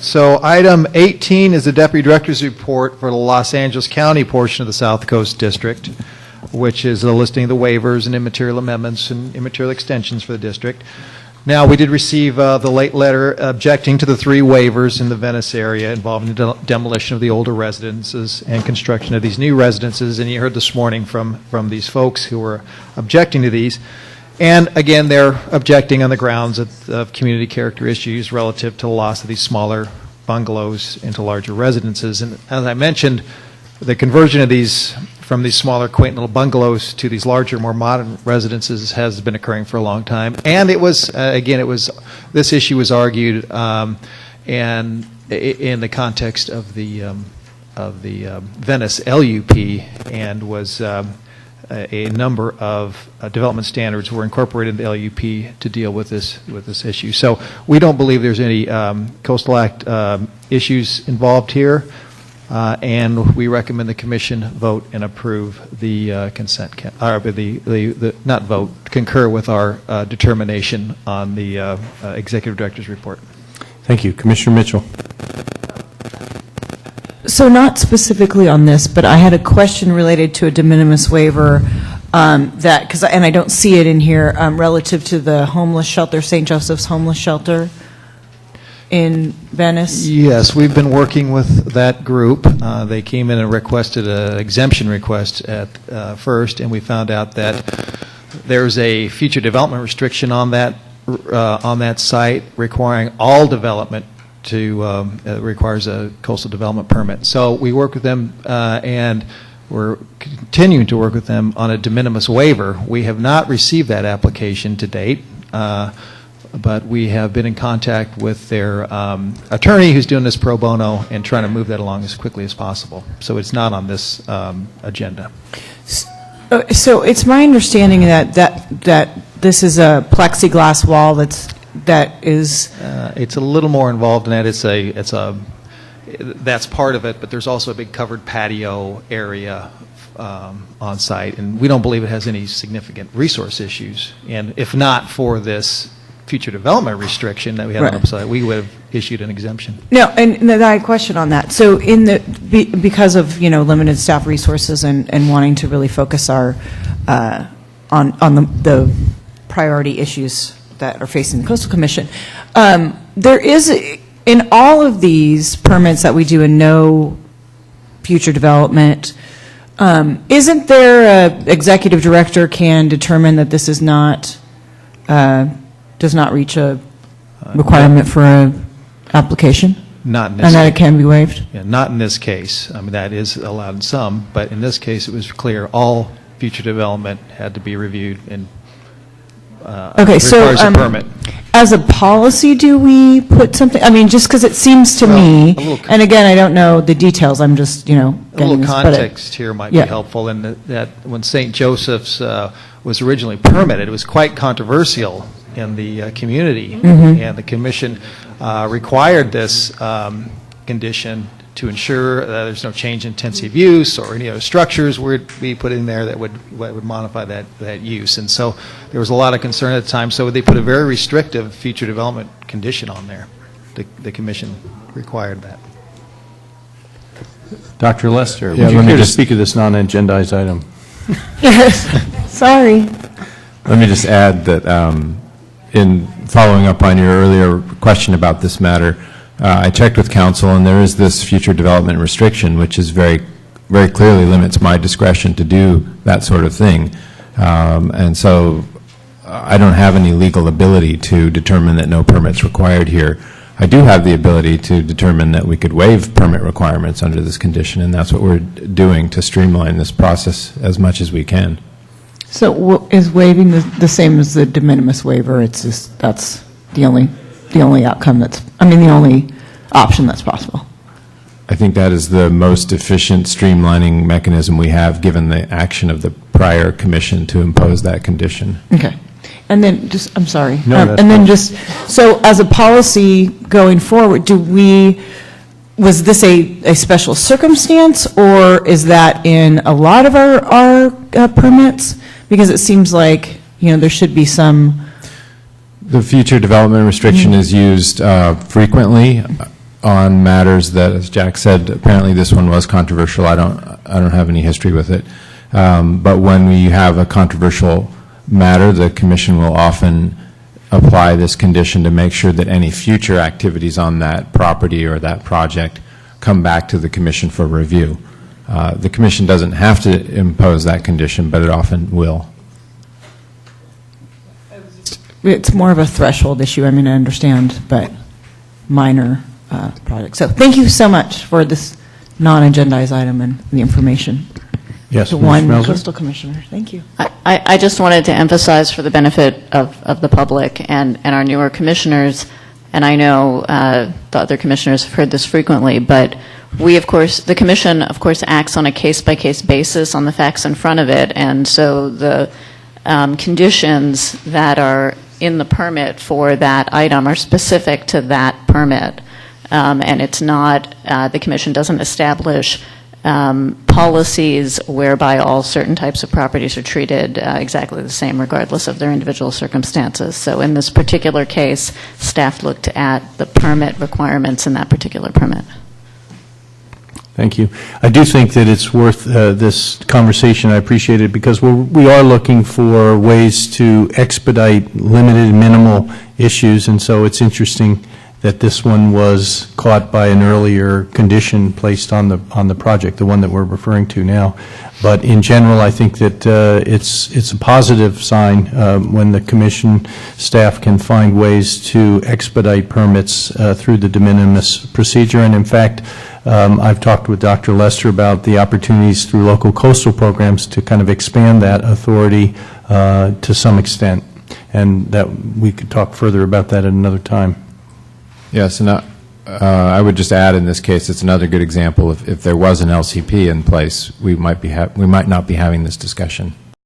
So item 18 is the Deputy Director's report for the Los Angeles County portion of the South Coast District, which is a listing of the waivers and immaterial amendments and immaterial extensions for the district. Now, we did receive the late letter objecting to the 3 waivers in the Venice area involving the demolition of the older residences and construction of these new residences, and you heard this morning from these folks who were objecting to these. And again, they're objecting on the grounds of community character issues relative to the loss of these smaller bungalows into larger residences. And as I mentioned, the conversion of these from these smaller, quaint little bungalows to these larger, more modern residences has been occurring for a long time. And it was, this issue was argued and in the context of the Venice LUP, and was a number of development standards were incorporated in the LUP to deal with this issue. So we don't believe there's any Coastal Act issues involved here, and we recommend the Commission vote and approve the consent, not vote, concur with our determination on the Executive Director's report. Thank you. Commissioner Mitchell. So not specifically on this, but I had a question related to a de minimis waiver and I don't see it in here, relative to the homeless shelter, St. Joseph's homeless shelter in Venice. Yes, we've been working with that group. They came in and requested an exemption request at first, and we found out that there's a future development restriction on that site requiring all development requires a coastal development permit. So we work with them, and we're continuing to work with them on a de minimis waiver. We have not received that application to date, but we have been in contact with their attorney who's doing this pro bono and trying to move that along as quickly as possible. So it's not on this agenda. So it's my understanding that this is a plexiglass wall that is. It's a little more involved in that. That's part of it, but there's also a big covered patio area on site, and we don't believe it has any significant resource issues. And if not for this future development restriction that we have on the site, we would have issued an exemption. No, and I had a question on that. So because of limited staff resources and wanting to really focus our on the priority issues that are facing the Coastal Commission, there is, in all of these permits that we do and no future development, isn't there a executive director can determine that this is not, does not reach a requirement for an application? Not in this and that it can be waived? Yeah, not in this case. I mean, that is allowed in some, but in this case it was clear all future development had to be reviewed and requires a permit. As a policy, do we put something? I mean, just because it seems to me, and again, I don't know the details. I'm just, a little context here might be helpful. In that when St. Joseph's was originally permitted, it was quite controversial in the community, and the Commission required this condition to ensure that there's no change in intensive use or any other structures would be put in there that would modify that use. And so there was a lot of concern at the time, so they put a very restrictive future development condition on there. The Commission required that. Dr. Lester, would you care to speak to this non-agendized item? Sorry. Let me just add that in following up on your earlier question about this matter, I checked with council, and there is this future development restriction, which is very clearly limits my discretion to do that sort of thing. And so I don't have any legal ability to determine that no permit's required here. I do have the ability to determine that we could waive permit requirements under this condition, and that's what we're doing to streamline this process as much as we can. So is waiving the same as the de minimis waiver? It's just that's the only outcome the only option that's possible. I think that is the most efficient streamlining mechanism we have, given the action of the prior commission to impose that condition. Okay. And then I'm sorry. No, and then so as a policy going forward, was this a special circumstance, or is that in a lot of our permits? Because it seems like, there should be some. The future development restriction is used frequently on matters that, as Jack said, apparently this one was controversial. I don't have any history with it. But when we have a controversial matter, the commission will often apply this condition to make sure that any future activities on that property or that project come back to the commission for review. The commission doesn't have to impose that condition, but it often will. It's more of a threshold issue, I mean, I understand, but minor project. So thank you so much for this non-agendized item and the information. Yes, The Mr. one Melzer? Coastal Commissioner, thank you. I just wanted to emphasize for the benefit of the public and our newer commissioners, and I know the other commissioners have heard this frequently, but we, of course, the commission, of course, acts on a case-by-case basis on the facts in front of it, and so the conditions that are in the permit for that item are specific to that permit, and it's not, the commission doesn't establish policies whereby all certain types of properties are treated exactly the same regardless of their individual circumstances. So in this particular case, staff looked at the permit requirements in that particular permit. Thank you. I do think that it's worth this conversation. I appreciate it because we are looking for ways to expedite limited, minimal issues, and so it's interesting that this one was caught by an earlier condition placed on the project, the one that we're referring to now. But in general, I think that it's a positive sign when the commission staff can find ways to expedite permits through the de minimis procedure. And in fact, I've talked with Dr. Lester about the opportunities through local coastal programs to kind of expand that authority to some extent. And that we could talk further about that at another time. Yes, and I would just add in this case, it's another good example. If there was an LCP in place, we might not be having this discussion.